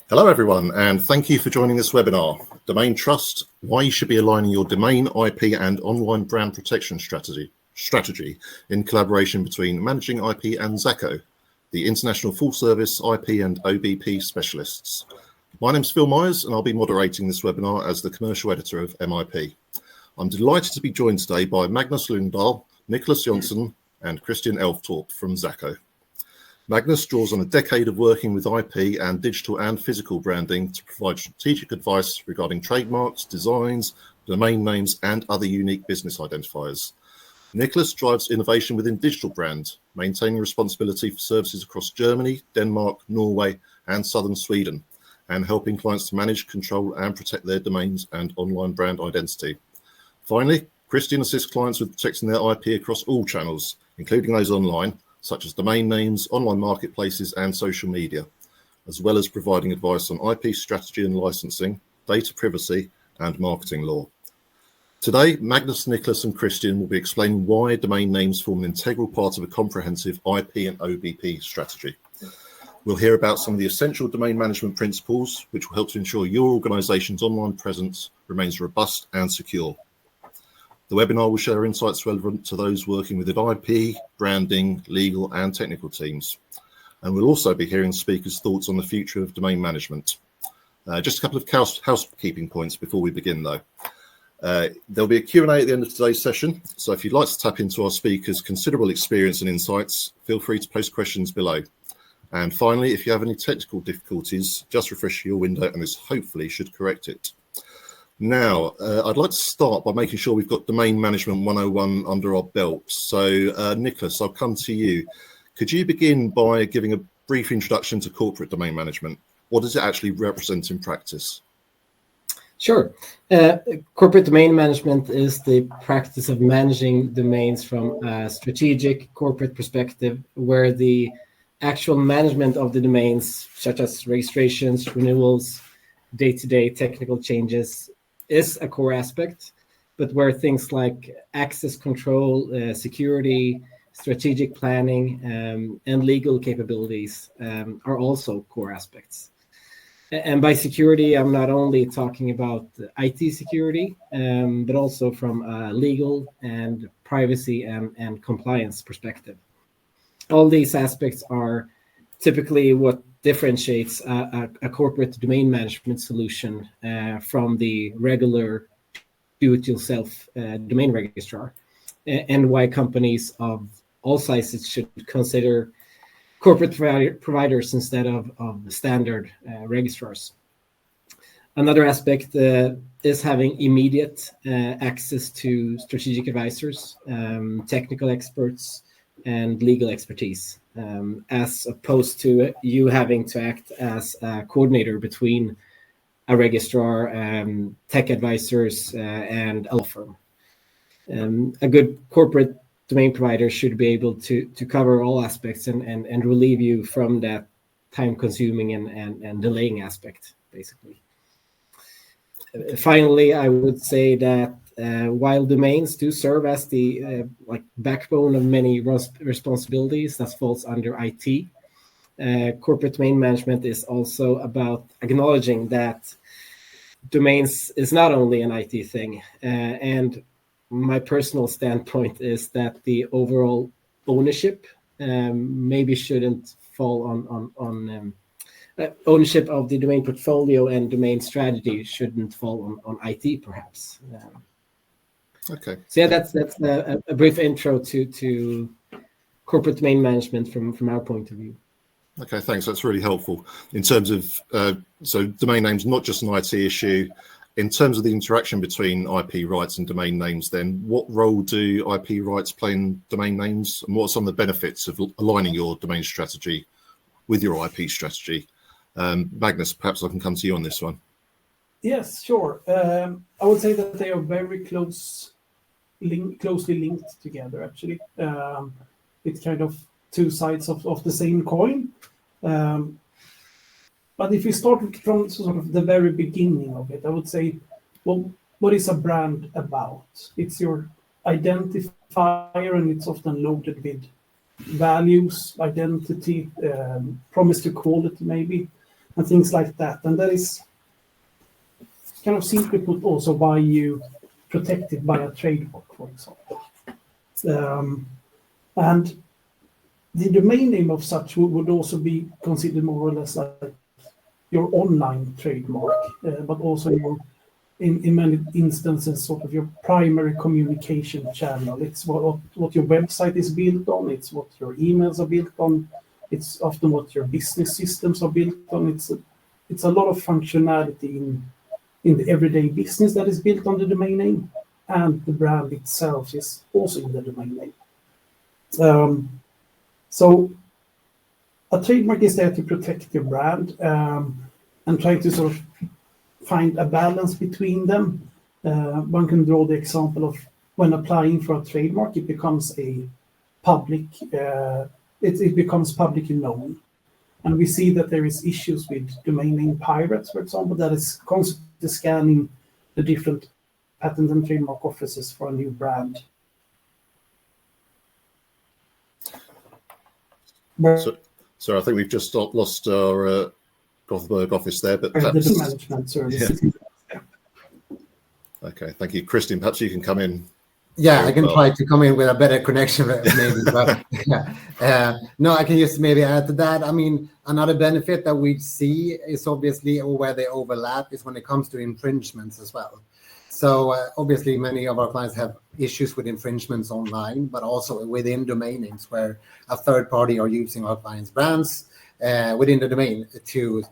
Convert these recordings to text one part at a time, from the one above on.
Hello everyone, and thank you for joining this webinar, Domain Trust, Why You Should Be Aligning Your Domain, IP and Online Brand Protection Strategy in collaboration between Managing IP and Zacco, the international full-service IP and OBP specialists. My name's Phil Myers, and I'll be moderating this webinar as the commercial editor of MIP. I'm delighted to be joined today by Magnus Lundahl, Nicholas Jonsson, and Christian Elftorp from Zacco. Magnus draws on a decade of working with IP and digital and physical branding to provide strategic advice regarding trademarks, designs, domain names, and other unique business identifiers. Nicholas drives innovation within digital brand, maintaining responsibility for services across Germany, Denmark, Norway, and southern Sweden, and helping clients to manage, control, and protect their domains and online brand identity. Finally, Christian assists clients with protecting their IP across all channels, including those online, such as domain names, online marketplaces, and social media, as well as providing advice on IP strategy and licensing, data privacy, and marketing law. Today, Magnus, Nicholas, and Christian will be explaining why domain names form an integral part of a comprehensive IP and OBP strategy. We'll hear about some of the essential domain management principles, which will help to ensure your organization's online presence remains robust and secure. The webinar will share insights relevant to those working within IP, branding, legal, and technical teams. And we'll also be hearing speakers' thoughts on the future of domain management. Just a couple of housekeeping points before we begin, though. There'll be a Q&A at the end of today's session, so if you'd like to tap into our speakers' considerable experience and insights, feel free to post questions below. And finally, if you have any technical difficulties, just refresh your window and this hopefully should correct it. Now, I'd like to start by making sure we've got Domain Management 101 under our belts. So, Nicholas, I'll come to you. Could you begin by giving a brief introduction to corporate domain management? What does it actually represent in practice? Sure. Corporate domain management is the practice of managing domains from a strategic corporate perspective, where the actual management of the domains, such as registrations, renewals, day-to-day technical changes, is a core aspect, but where things like access control, security, strategic planning, and legal capabilities are also core aspects. And by security, I'm not only talking about IT security, but also from a legal and privacy and compliance perspective. All these aspects are typically what differentiates a corporate domain management solution from the regular do-it-yourself domain registrar, and why companies of all sizes should consider corporate providers instead of standard registrars. Another aspect is having immediate access to strategic advisors, technical experts, and legal expertise, as opposed to you having to act as a coordinator between a registrar, tech advisors, and a law firm. A good corporate domain provider should be able to cover all aspects and relieve you from that time-consuming and delaying aspect, basically. Finally, I would say that while domains do serve as the backbone of many responsibilities that falls under IT, corporate domain management is also about acknowledging that domains is not only an IT thing. And my personal standpoint is that the overall ownership maybe shouldn't fall on ownership of the domain portfolio and domain strategy shouldn't fall on IT, perhaps. Okay. So yeah, that's a brief intro to corporate domain management from our point of view. Okay, thanks. That's really helpful. In terms of, so domain names, not just an IT issue. In terms of the interaction between IP rights and domain names, then what role do IP rights play in domain names, and what are some of the benefits of aligning your domain strategy with your IP strategy? Magnus, perhaps I can come to you on this one. Yes, sure. I would say that they are very closely linked together, actually. It's kind of two sides of the same coin. But if we start from sort of the very beginning of it, I would say, well, what is a brand about? It's your identifier, and it's often loaded with values, identity, promise to quality maybe. and things like that. And that is kind of simply put also why you protect it by a trademark, for example. And the domain name of such would also be considered more or less like your online trademark, but also in many instances, sort of your primary communication channel. It's what your website is built on, it's what your emails are built on, it's often what your business systems are built on. It's a lot of functionality in the everyday business that is built on the domain name, and the brand itself is also in the domain name. So a trademark is there to protect your brand and try to sort of find a balance between them. One can draw the example of when applying for a trademark, it becomes a public, it becomes publicly known. And we see that there is issues with domain name pirates, for example, that is constantly scanning the different patent and trademark offices for a new brand. So I think we've just lost our Gothenburg office there, but perhaps... The management services. Yeah. Okay, thank you. Christian, perhaps you can come in. Yeah, I can try to come in with a better connection, maybe. But no, I can just maybe add to that. I mean, another benefit that we see is obviously, or where they overlap, is when it comes to infringements as well. So obviously, many of our clients have issues with infringements online, but also within domain names where a third party are using our clients' brands within the domain to,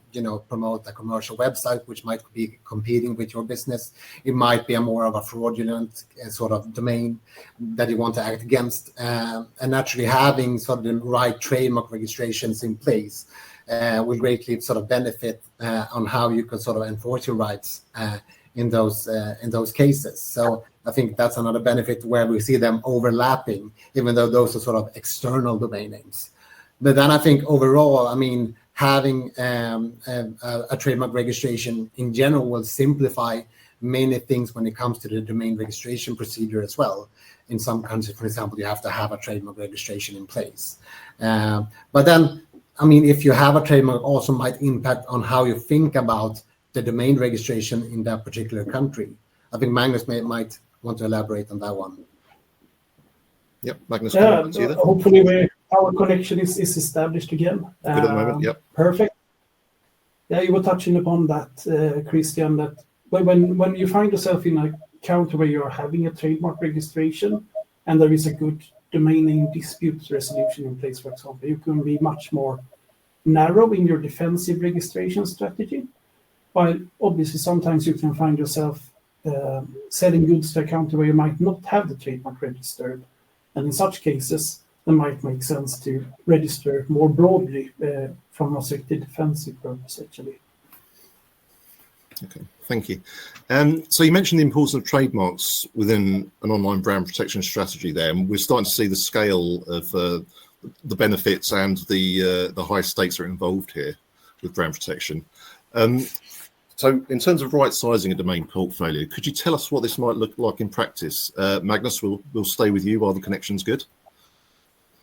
promote a commercial website, which might be competing with your business. It might be a more of a fraudulent sort of domain that you want to act against. And naturally, having sort of the right trademark registrations in place will greatly sort of benefit on how you can sort of enforce your rights in those cases. So I think that's another benefit where we see them overlapping, even though those are sort of external domain names. But then I think overall, I mean, having a trademark registration in general will simplify many things when it comes to the domain registration procedure as well. In some countries, for example, you have to have a trademark registration in place. But then, I mean, if you have a trademark, also might impact on how you think about the domain registration in that particular country. I think Magnus might want to elaborate on that one. Yep, Magnus. Hopefully our connection is established again. Good at the moment, yep. Perfect. Yeah, you were touching upon that, Christian, that when you find yourself in a country where you're having a trademark registration and there is a good domain name dispute resolution in place, for example, you can be much more narrow in your defensive registration strategy. While obviously sometimes you can find yourself selling goods to a country where you might not have the trademark registered. And in such cases, it might make sense to register more broadly from a strictly defensive purpose, actually. Okay, thank you. So you mentioned the importance of trademarks within an online brand protection strategy there, and we're starting to see the scale of the benefits and the high stakes that are involved here with brand protection. So in terms of right-sizing a domain portfolio, could you tell us what this might look like in practice? Magnus, we'll stay with you while the connection's good.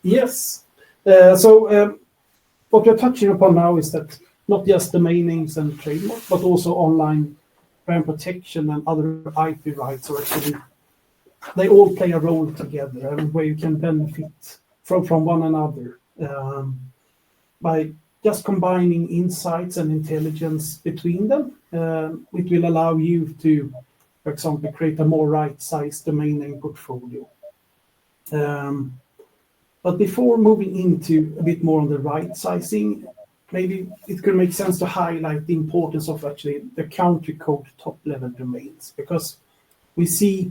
Yes. So what we're touching upon now is that not just domain names and trademarks, but also online brand protection and other IP rights, or actually they all play a role together, and where you can benefit from one another by just combining insights and intelligence between them. It will allow you to, for example, create a more right-sized domain name portfolio. But before moving into a bit more on the right sizing, maybe it could make sense to highlight the importance of actually the country code top level domains, because we see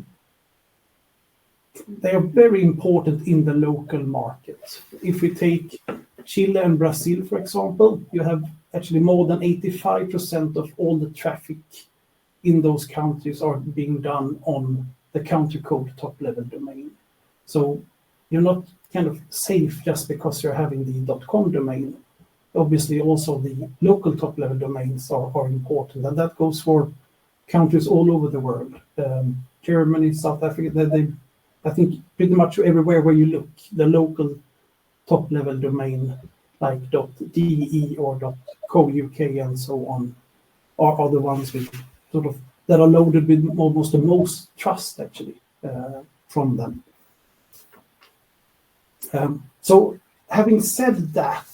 they are very important in the local market. If we take Chile and Brazil, for example, you have actually more than 85% of all the traffic in those countries are being done on the country code top level domain. So you're not kind of safe just because you're having the .com domain. Obviously, also the local top level domains are important, and that goes for countries all over the world. Germany, South Africa, I think pretty much everywhere where you look, the local top level domain like .de or .co.uk and so on, are the ones with sort of that are loaded with almost the most trust actually from them. So having said that,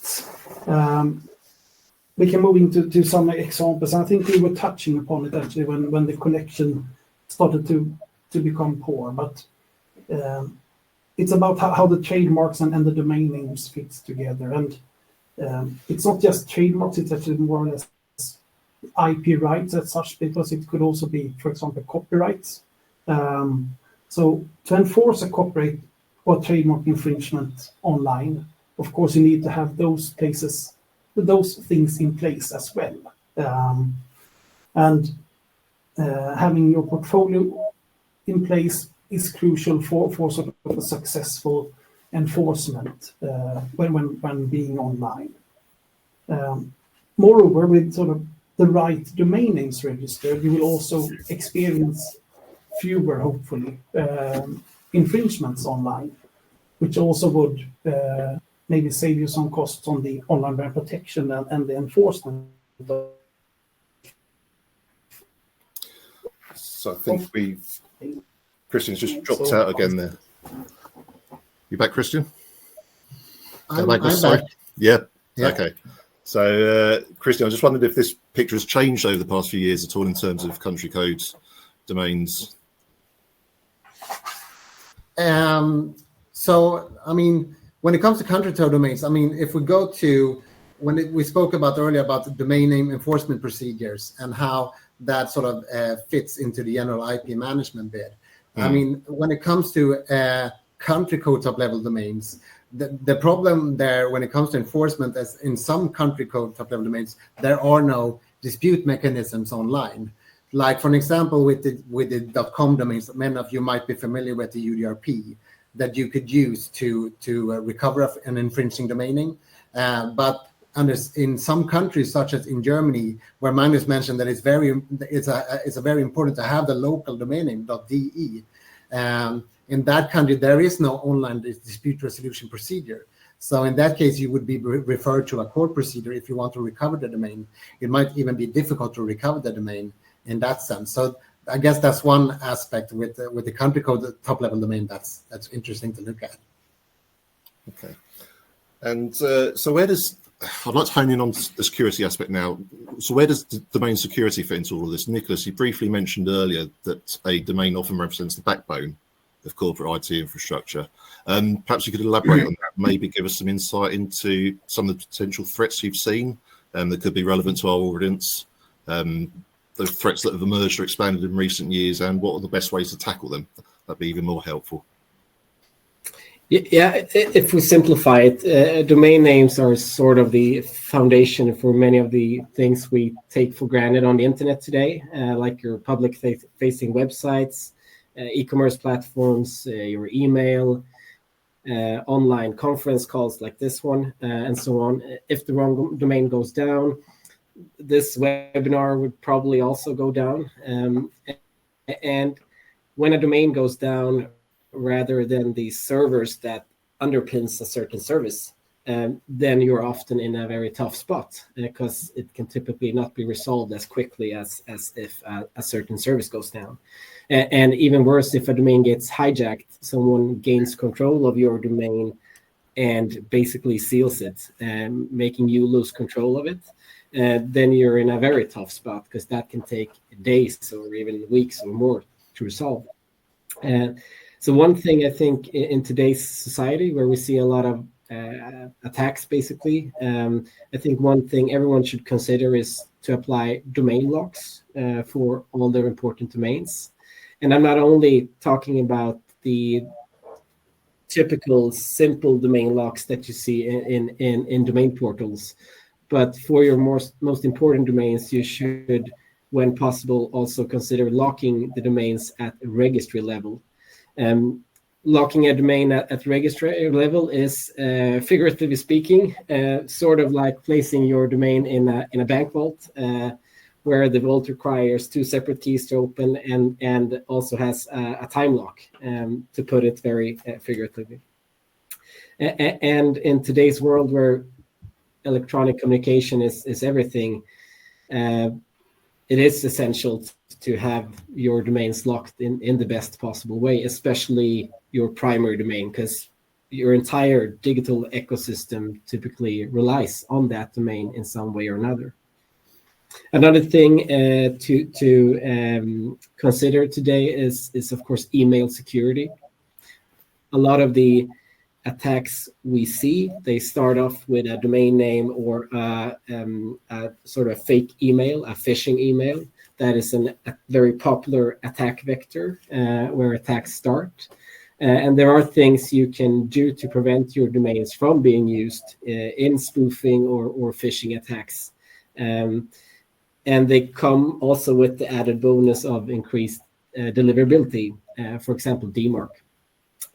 we can move into some examples. I think we were touching upon it actually when the connection started to become poor, but it's about how the trademarks and the domain names fits together. And it's not just trademarks, it's actually more or less IP rights as such, because it could also be, for example, copyrights. So to enforce a copyright or trademark infringement online, of course, you need to have those things in place as well. And having your portfolio in place is crucial for sort of a successful enforcement when being online. Moreover, with sort of the right domain names registered, you will also experience fewer, hopefully, infringements online, which also would maybe save you some costs on the online brand protection and the enforcement. So I think Christian's just dropped out again there. You back, Christian? I'm back. Yeah. Yeah. Okay. So, Christian, I just wondered if this picture has changed over the past few years at all in terms of country codes, domains. So, I mean, when it comes to country code domains, I mean, if we go to we spoke about earlier about the domain name enforcement procedures and how that sort of fits into the general IP management bit. I mean, when it comes to country code top level domains, the problem there when it comes to enforcement is in some country code top level domains, there are no dispute mechanisms online. Like, for an example, with the .com domains, many of you might be familiar with the UDRP that you could use to recover an infringing domain name. But in some countries, such as in Germany, where Magnus mentioned that it's very important to have the local domain name .de. In that country, there is no online dispute resolution procedure. So in that case, you would be referred to a court procedure if you want to recover the domain. It might even be difficult to recover the domain in that sense. So I guess that's one aspect with the country code top level domain that's interesting to look at. Okay. And so I'd like to hone in on the security aspect now. So where does the domain security fit into all of this? Nicholas, you briefly mentioned earlier that a domain often represents the backbone of corporate IT infrastructure. Perhaps you could elaborate on that, maybe give us some insight into some of the potential threats you've seen that could be relevant to our audience, the threats that have emerged or expanded in recent years, and what are the best ways to tackle them. That'd be even more helpful. Yeah, if we simplify it, domain names are sort of the foundation for many of the things we take for granted on the internet today, like your public-facing websites, e-commerce platforms, your email, online conference calls like this one, and so on. If the wrong domain goes down, this webinar would probably also go down. And when a domain goes down, rather than the servers that underpins a certain service, then you're often in a very tough spot because it can typically not be resolved as quickly as if a certain service goes down. And even worse, if a domain gets hijacked, someone gains control of your domain and basically seals it, making you lose control of it, then you're in a very tough spot because that can take days or even weeks or more to resolve. So one thing I think in today's society where we see a lot of attacks, basically, I think one thing everyone should consider is to apply domain locks for all their important domains. And I'm not only talking about the typical simple domain locks that you see in domain portals, but for your most important domains, you should, when possible, also consider locking the domains at registry level. Locking a domain at registry level is, figuratively speaking, sort of like placing your domain in a bank vault, where the vault requires two separate keys to open and also has a time lock, to put it very figuratively. And in today's world where electronic communication is everything, it is essential to have your domains locked in the best possible way, especially your primary domain, because your entire digital ecosystem typically relies on that domain in some way or another. Another thing to consider today is of course email security. A lot of the attacks we see, they start off with a domain name or a sort of fake email, a phishing email. That is a very popular attack vector where attacks start. And there are things you can do to prevent your domains from being used in spoofing or phishing attacks. And they come also with the added bonus of increased deliverability, for example, DMARC.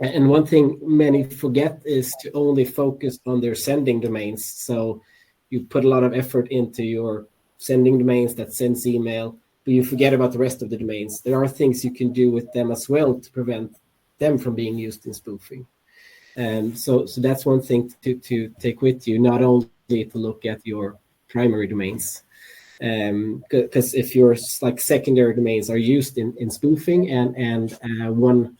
And one thing many forget is to only focus on their sending domains. So you put a lot of effort into your sending domains that sends email, but you forget about the rest of the domains. There are things you can do with them as well to prevent them from being used in spoofing. So that's one thing to take with you, not only to look at your primary domains. Because if your like secondary domains are used in spoofing and one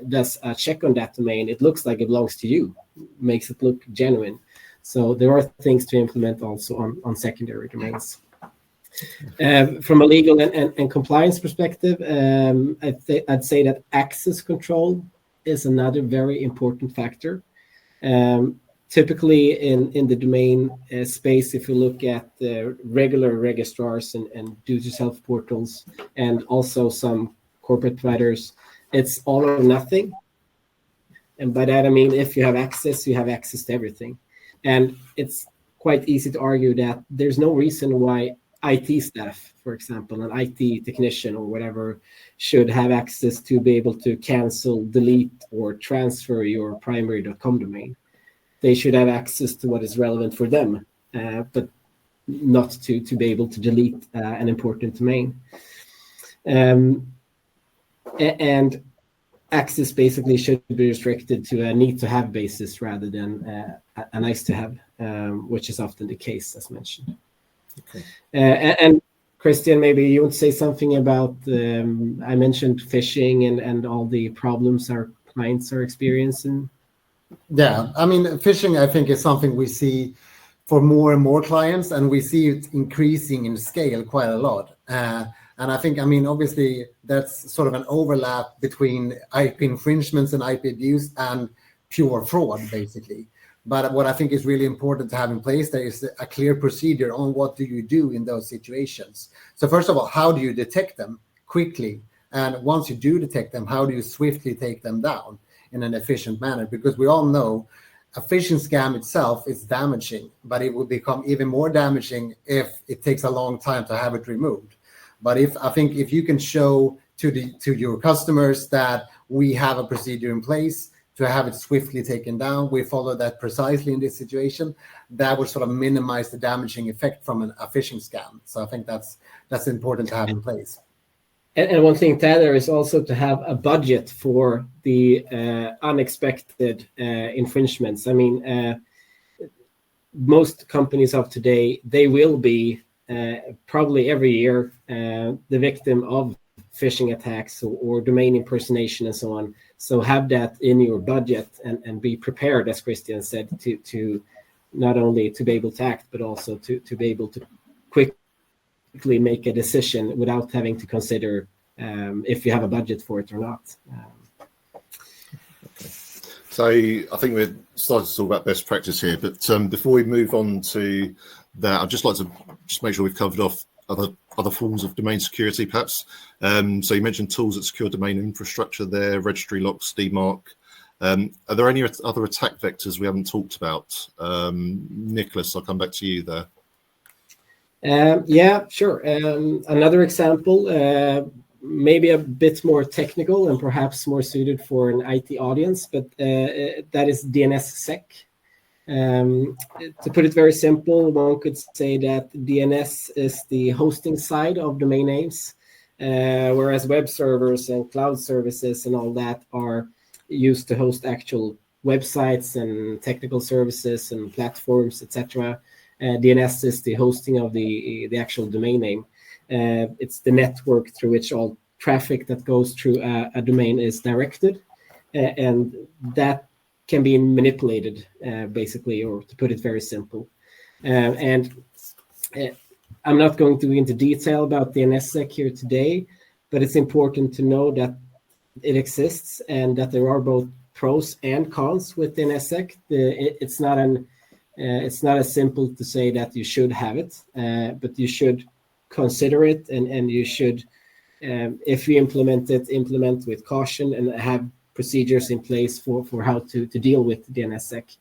does a check on that domain, it looks like it belongs to you, makes it look genuine. So there are things to implement also on secondary domains. From a legal and compliance perspective, I'd say that access control is another very important factor. Typically in the domain space, if you look at the regular registrars and do-it-yourself portals, and also some corporate providers, it's all or nothing. And by that, I mean, if you have access, you have access to everything. And it's quite easy to argue that there's no reason why IT staff, for example, an IT technician or whatever, should have access to be able to cancel, delete, or transfer your primary.com domain. They should have access to what is relevant for them, but not to be able to delete an important domain. And access basically should be restricted to a need-to-have basis rather than a nice-to-have, which is often the case, as mentioned. Okay. And Christian, maybe you would say something about, I mentioned phishing and all the problems our clients are experiencing. Yeah, I mean, phishing, I think, is something we see for more and more clients, and we see it increasing in scale quite a lot. And I think, I mean, obviously, that's sort of an overlap between IP infringements and IP abuse and pure fraud, basically. But what I think is really important to have in place there is a clear procedure on what do you do in those situations. So first of all, how do you detect them quickly? And once you do detect them, how do you swiftly take them down in an efficient manner? Because we all know a phishing scam itself is damaging, but it will become even more damaging if it takes a long time to have it removed. But if you can show to your customers that we have a procedure in place to have it swiftly taken down, we follow that precisely in this situation, that will sort of minimize the damaging effect from a phishing scam. So I think that's important to have in place. And one thing, Tyler, is also to have a budget for the unexpected infringements. I mean, most companies of today, they will be probably every year the victim of phishing attacks or domain impersonation and so on. So have that in your budget and be prepared, as Christian said, to not only to be able to act, but also to be able to quickly make a decision without having to consider if you have a budget for it or not. Okay. So I think we're starting to talk about best practice here, but before we move on to that, I'd just like to just make sure we've covered off other forms of domain security, perhaps. So you mentioned tools that secure domain infrastructure there, registry locks, DMARC. Are there any other attack vectors we haven't talked about? Nicholas, I'll come back to you there. Yeah, sure. Another example, maybe a bit more technical and perhaps more suited for an IT audience, but that is DNSSEC. To put it very simple, one could say that DNS is the hosting side of domain names, whereas web servers and cloud services and all that are used to host actual websites and technical services and platforms, etc. DNS is the hosting of the actual domain name. It's the network through which all traffic that goes through a domain is directed, and that can be manipulated, basically, or to put it very simple. And I'm not going to go into detail about DNSSEC here today, but it's important to know that it exists and that there are both pros and cons with DNSSEC. It's not as simple to say that you should have it, but you should consider it, and you should, if you implement with caution and have procedures in place for how to deal with DNSSEC.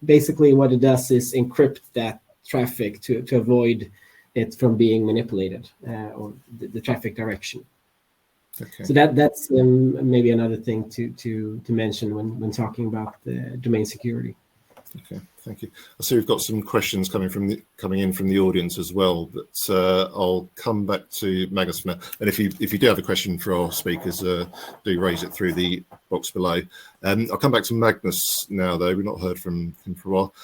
Basically what it does is encrypt that traffic to avoid it from being manipulated, or the traffic direction. Okay. So that's maybe another thing to mention when talking about the domain security. Okay, thank you. I see we've got some questions coming in from the audience as well, but I'll come back to Magnus for now. And if you do have a question for our speakers, do raise it through the box below. I'll come back to Magnus now, though. We've not heard from him for a while.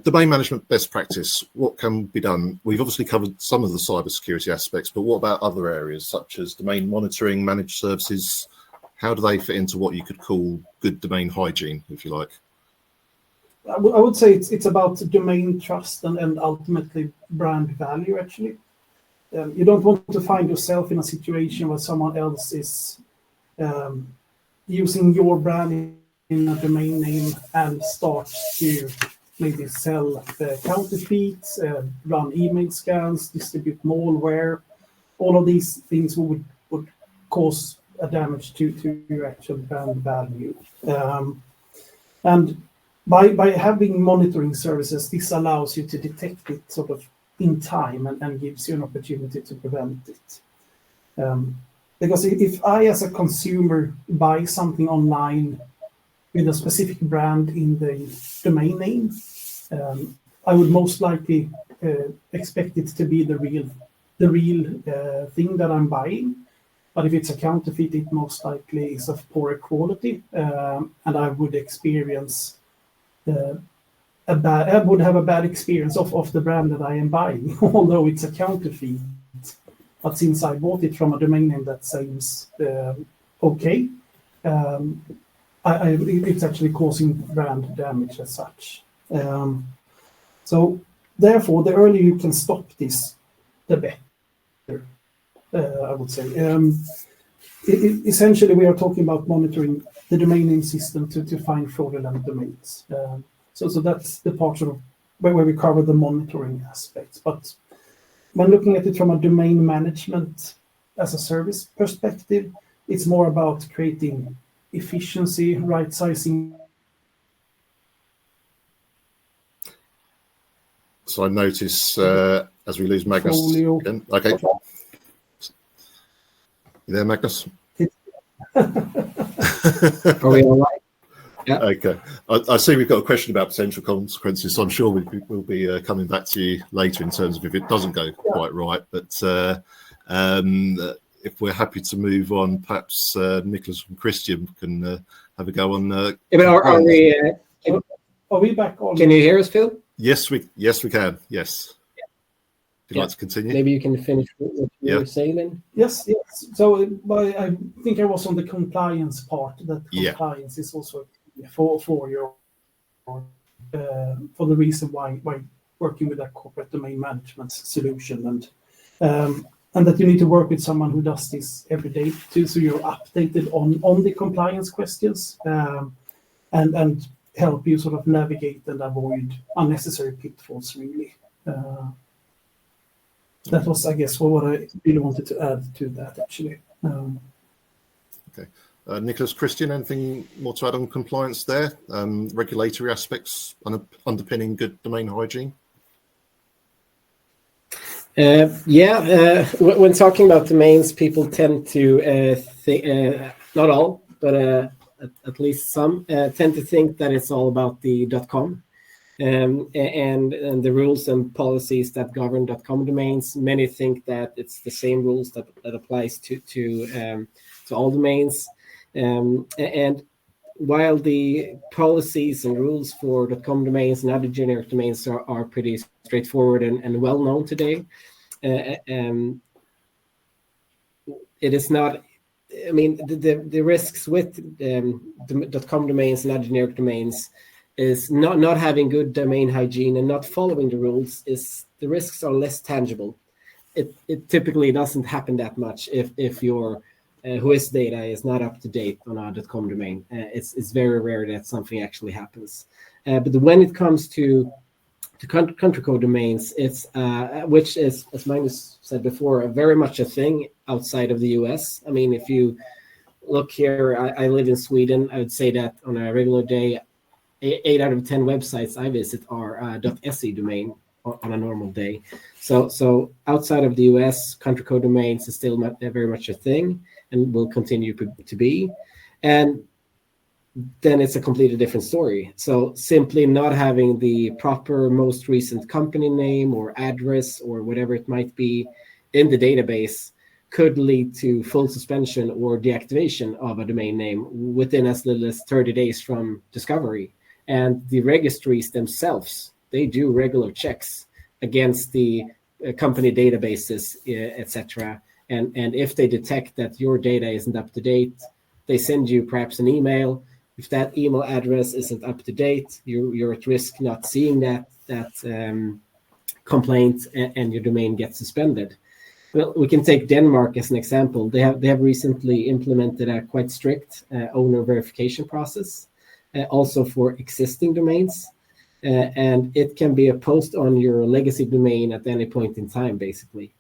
Domain management best practice, what can be done? We've obviously covered some of the cybersecurity aspects, but what about other areas such as domain monitoring, managed services? How do they fit into what you could call good domain hygiene, if you like? I would say it's about domain trust and ultimately brand value, actually. You don't want to find yourself in a situation where someone else is using your brand in a domain name and start to maybe sell counterfeits, run email scans, distribute malware. All of these things would cause a damage to your actual brand value. And by having monitoring services, this allows you to detect it sort of in time and gives you an opportunity to prevent it. Because if I, as a consumer, buy something online with a specific brand in the domain name, I would most likely expect it to be the real thing that I'm buying. But if it's a counterfeit, it most likely is of poorer quality, and I would experience I would have a bad experience of the brand that I am buying, although it's a counterfeit. But since I bought it from a domain name that seems okay, it's actually causing brand damage as such. So therefore, the earlier you can stop this, the better, I would say. Essentially, we are talking about monitoring the domain name system to find fraudulent domains. So that's the part of where we cover the monitoring aspects. But when looking at it from a domain management as a service perspective, it's more about creating efficiency, right sizing. So I notice as we lose Magnus again. Okay. You there, Magnus? Are we all right? Yeah. Okay. I see we've got a question about potential consequences, so I'm sure we'll be coming back to you later in terms of if it doesn't go quite right. But if we're happy to move on, perhaps Nicholas and Christian can have a go on. Are we back on? Can you hear us, Phil? Yes, we can. Yes. Would you like to continue? Maybe you can finish what you were saying. Yes. So I think I was on the compliance part. That compliance is also for your for the reason why working with a corporate domain management solution, and that you need to work with someone who does this every day too, so you're updated on the compliance questions, and help you sort of navigate and avoid unnecessary pitfalls, really. That was, I guess, what I really wanted to add to that, actually. Okay. Nicholas, Christian, anything more to add on compliance there? Regulatory aspects underpinning good domain hygiene? When talking about domains, people tend to think, not all, but at least some, tend to think that it's all about the .com. And the rules and policies that govern .com domains. Many think that it's the same rules that applies to all domains. And while the policies and rules for .com domains and other generic domains are pretty straightforward and well known today, it is not. I mean, the risks with the .com domains and other generic domains is not having good domain hygiene and not following the rules. Is the risks are less tangible. It typically doesn't happen that much if your whois data is not up to date on a .com domain. It's very rare that something actually happens. But when it comes to country code domains, it's which is, as Magnus said before, very much a thing outside of the US. I mean, if you look here, I live in Sweden. I would say that on a regular day, 8 out of 10 websites I visit are .se domain on a normal day. So outside of the US, country code domains is still very much a thing and will continue to be. And then it's a completely different story. So simply not having the proper most recent company name or address or whatever it might be in the database could lead to full suspension or deactivation of a domain name within as little as 30 days from discovery. And the registries themselves, they do regular checks against the company databases, etc. And if they detect that your data isn't up to date, they send you perhaps an email. If that email address isn't up to date, you're at risk not seeing that complaint, and your domain gets suspended. Well, we can take Denmark as an example. They have recently implemented a quite strict owner verification process, also for existing domains. And it can be a post on your legacy domain at any point in time, basically.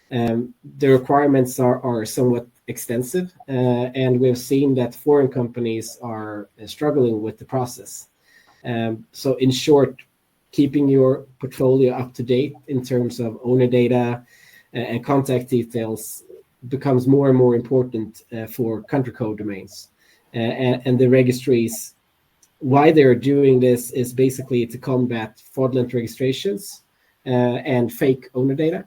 The requirements are somewhat extensive, and we've seen that foreign companies are struggling with the process. So in short, keeping your portfolio up to date in terms of owner data and contact details becomes more and more important for country code domains. And the registries, why they're doing this is basically to combat fraudulent registrations and fake owner data,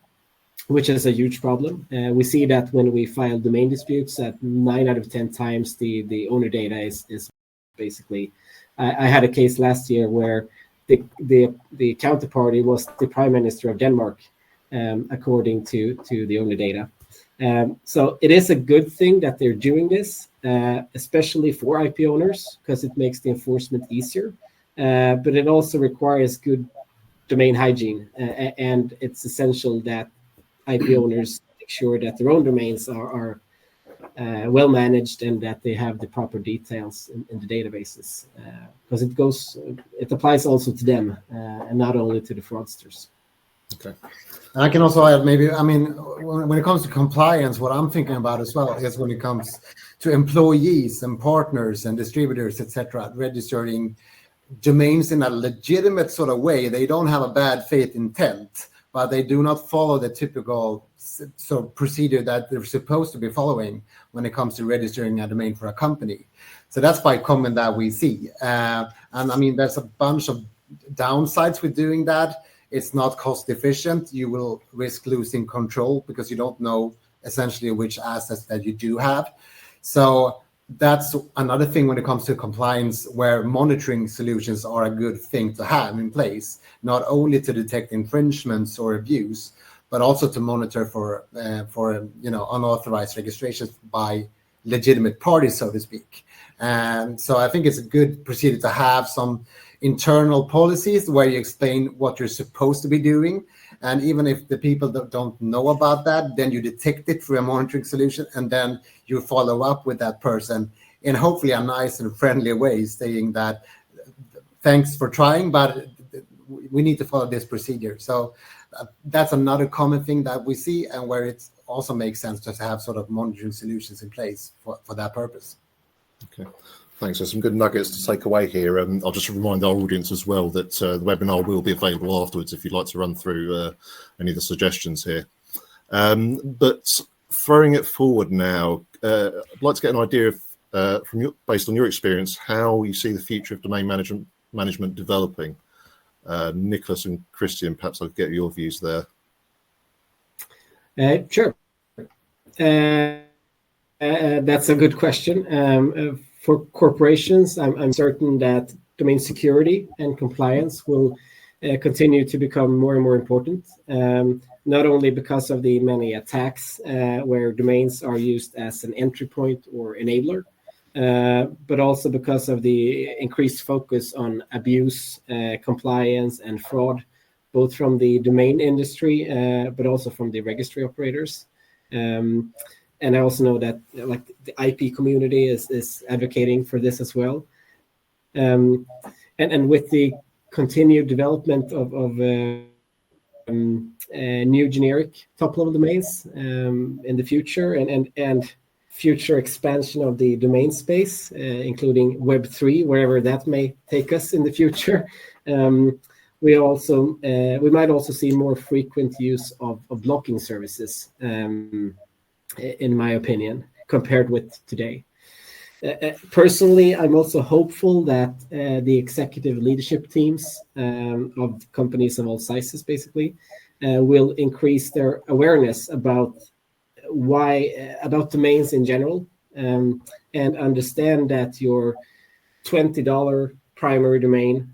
which is a huge problem. We see that when we file domain disputes, that 9 out of 10 times the owner data is basically. I had a case last year where the counterparty was the Prime Minister of Denmark, according to the owner data. So it is a good thing that they're doing this, especially for IP owners, because it makes the enforcement easier. But it also requires good domain hygiene, and it's essential that IP owners make sure that their own domains are well managed and that they have the proper details in the databases, because it applies also to them and not only to the fraudsters. Okay. And I can also add, maybe, I mean, when it comes to compliance, what I'm thinking about as well is when it comes to employees and partners and distributors, etc., registering domains in a legitimate sort of way. They don't have a bad faith intent, but they do not follow the typical sort of procedure that they're supposed to be following when it comes to registering a domain for a company. So that's quite common that we see. And I mean, there's a bunch of downsides with doing that. It's not cost efficient. You will risk losing control because you don't know essentially which assets that you do have. So that's another thing when it comes to compliance, where monitoring solutions are a good thing to have in place, not only to detect infringements or abuse, but also to monitor for unauthorized registrations by legitimate parties, so to speak. And so I think it's a good procedure to have some internal policies where you explain what you're supposed to be doing. And even if the people that don't know about that, then you detect it through a monitoring solution, and then you follow up with that person in hopefully a nice and friendly way, saying that thanks for trying, but we need to follow this procedure. So that's another common thing that we see, and where it also makes sense to have sort of monitoring solutions in place for that purpose. Okay. Thanks. There's some good nuggets to take away here. I'll just remind our audience as well that the webinar will be available afterwards if you'd like to run through any of the suggestions here. But throwing it forward now, I'd like to get an idea of, based on your experience, how you see the future of domain management developing. Nicholas and Christian, perhaps I'll get your views there. Sure. That's a good question. For corporations, I'm certain that domain security and compliance will continue to become more and more important, not only because of the many attacks where domains are used as an entry point or enabler, but also because of the increased focus on abuse, compliance, and fraud, both from the domain industry, but also from the registry operators. And I also know that like the IP community is advocating for this as well. And with the continued development of new generic top-level domains in the future, and future expansion of the domain space, including Web3, wherever that may take us in the future, we might also see more frequent use of blocking services. In my opinion, compared with today. Personally, I'm also hopeful that the executive leadership teams of companies of all sizes, basically, will increase their awareness about domains in general, and understand that your $20 primary domain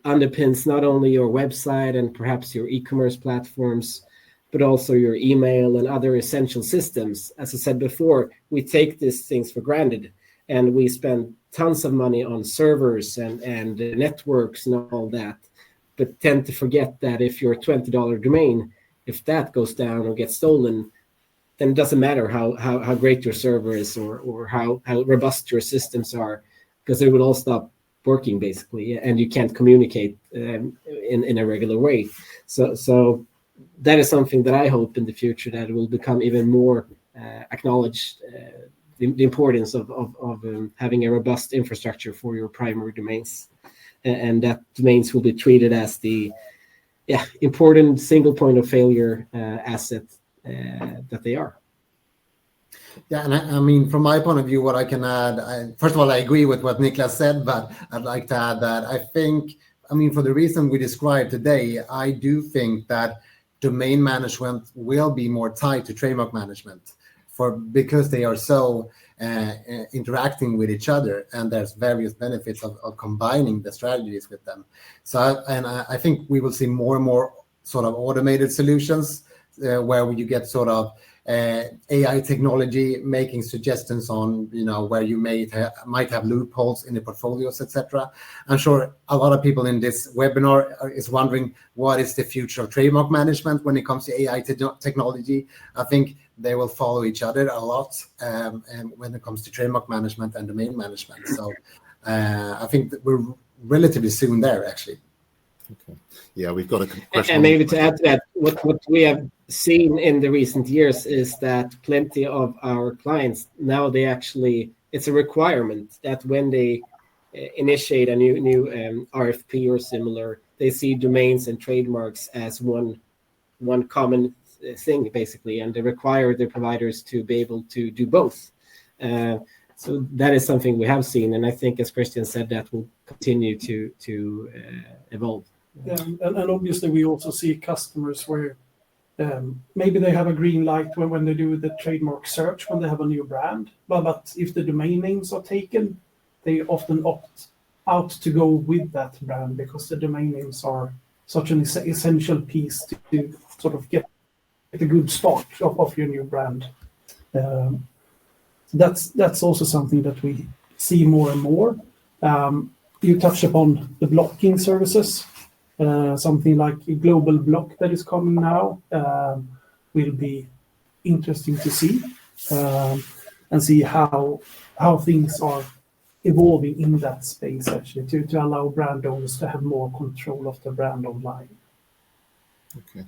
underpins not only your website and perhaps your e-commerce platforms, but also your email and other essential systems. As I said before, we take these things for granted, and we spend tons of money on servers and networks and all that, but tend to forget that if your $20 domain, if that goes down or gets stolen, then it doesn't matter how great your server is or how robust your systems are, because it will all stop working basically, and you can't communicate in a regular way. So that is something that I hope in the future that will become even more acknowledged, the importance of having a robust infrastructure for your primary domains, and that domains will be treated as the important single point of failure asset that they are. Yeah, and I mean, from my point of view, what I can add, first of all, I agree with what Niklas said, but I'd like to add that I think, I mean, for the reason we described today, I do think that domain management will be more tied to trademark management because they are so interacting with each other, and there's various benefits of combining the strategies with them. So, I think we will see more and more sort of automated solutions where you get sort of AI technology making suggestions on, where you might have loopholes in the portfolios, etc. I'm sure a lot of people in this webinar is wondering what is the future of trademark management when it comes to AI technology. I think they will follow each other a lot, and when it comes to trademark management and domain management. So I think that we're relatively soon there, actually. Okay. Yeah, we've got a question. And maybe to add to that, what we have seen in the recent years is that plenty of our clients now, it's a requirement that when they initiate a new RFP or similar, they see domains and trademarks as one common thing basically, and they require their providers to be able to do both. So that is something we have seen, and I think, as Christian said, that will continue to evolve. Yeah, and obviously we also see customers where maybe they have a green light when they do the trademark search when they have a new brand, but if the domain names are taken, they often opt out to go with that brand because the domain names are such an essential piece to sort of get a good start of your new brand. That's also something that we see more and more. You touched upon the blocking services. Something like a global block that is coming now will be interesting to see, and see how things are evolving in that space, actually, to allow brand owners to have more control of the brand online. Okay,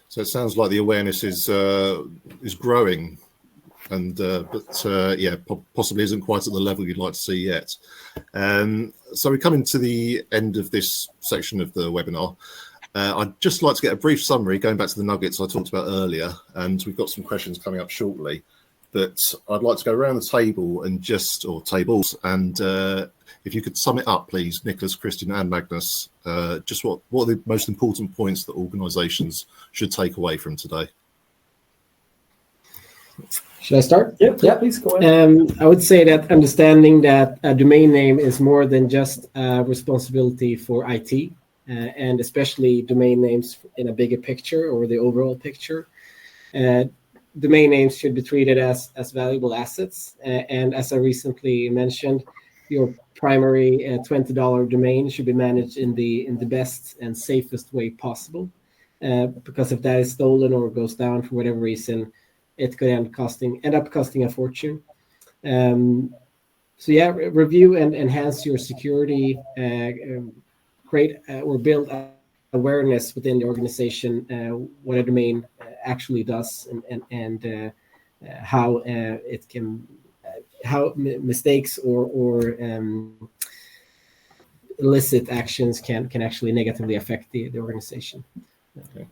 so it sounds like the awareness is growing, and possibly isn't quite at the level you'd like to see yet. So we're coming to the end of this section of the webinar. I'd just like to get a brief summary, going back to the nuggets I talked about earlier, and we've got some questions coming up shortly. But I'd like to go around the table and tables, and if you could sum it up, please, Niklas, Christian, and Magnus, just what are the most important points that organisations should take away from today? Should I start? Yeah, please go ahead. I would say that understanding that a domain name is more than just a responsibility for IT, and especially domain names in a bigger picture or the overall picture. Domain names should be treated as valuable assets. And as I recently mentioned, your primary $20 domain should be managed in the best and safest way possible. Because if that is stolen or goes down for whatever reason, it could end up costing a fortune. So yeah, review and enhance your security, create or build awareness within the organization what a domain actually does and how it can how mistakes or illicit actions can actually negatively affect the organization. Okay.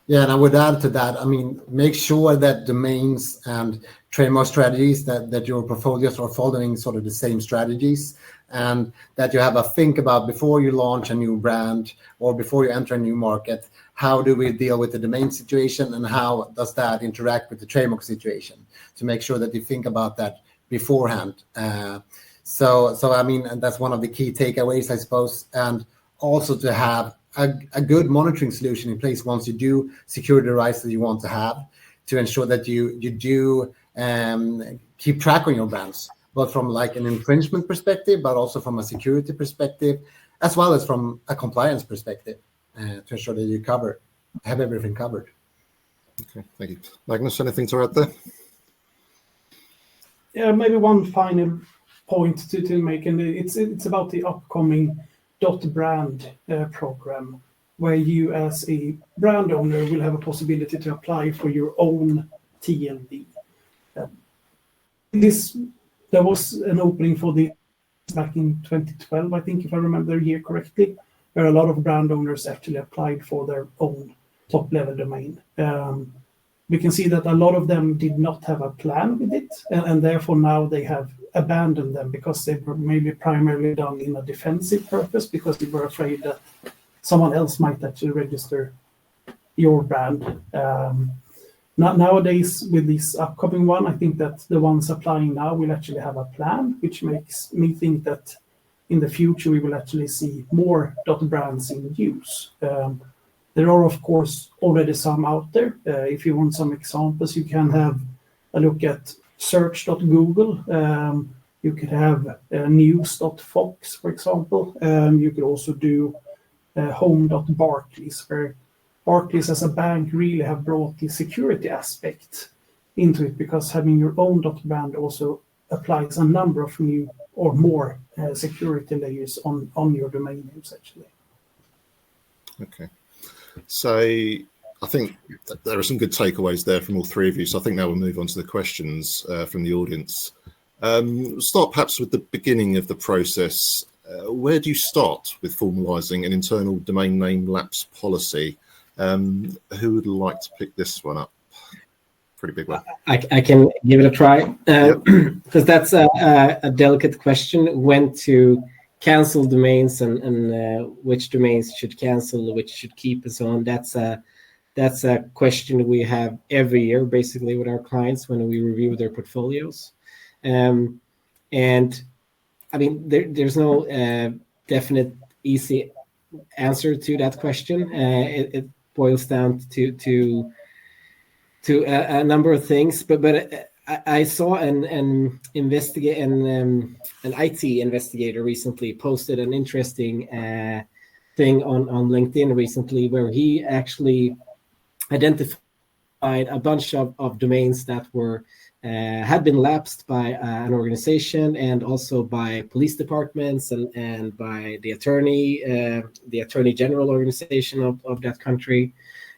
Yeah, and I would add to that. I mean, make sure that domains and trademark strategies that your portfolios are following sort of the same strategies, and that you have a think about before you launch a new brand or before you enter a new market. How do we deal with the domain situation, and how does that interact with the trademark situation? To make sure that you think about that beforehand. So I mean, and that's one of the key takeaways, I suppose, and also to have a good monitoring solution in place once you do secure the rights that you want to have, to ensure that you do keep track on your brands, both from like an infringement perspective, but also from a security perspective, as well as from a compliance perspective, to ensure that you have everything covered. Okay, thank you. Magnus, anything to add there? Yeah, maybe one final point to make, and it's about the upcoming .brand program, where you as a brand owner will have a possibility to apply for your own TLD. There was an opening for the back in 2012, I think, if I remember the year correctly, where a lot of brand owners actually applied for their own top-level domain. We can see that a lot of them did not have a plan with it, and therefore now they have abandoned them because they were maybe primarily done in a defensive purpose, because they were afraid that someone else might actually register your brand. Nowadays, with this upcoming one, I think that the ones applying now will actually have a plan, which makes me think that in the future we will actually see more .brands in use. There are, of course, already some out there. If you want some examples, you can have a look at search.google. You could have news.fox, for example. You could also do home.barclays, where Barclays as a bank really have brought the security aspect into it, because having your own .brand also applies a number of new or more security layers on your domain names, actually. Okay. So I think there are some good takeaways there from all three of you. So I think now we'll move on to the questions from the audience. Start perhaps with the beginning of the process. Where do you start with formalising an internal domain name lapse policy? Who would like to pick this one up? Pretty big one. I can give it a try, because that's a delicate question, when to cancel domains and which domains should cancel, which should keep, and so on. That's a question we have every year, basically, with our clients when we review their portfolios. And I mean, there's no definite easy answer to that question. It boils down to a number of things, but I saw an IT investigator recently posted an interesting thing on LinkedIn recently, where he actually identified a bunch of domains that were had been lapsed by an organization, and also by police departments and by the attorney general organization of that country.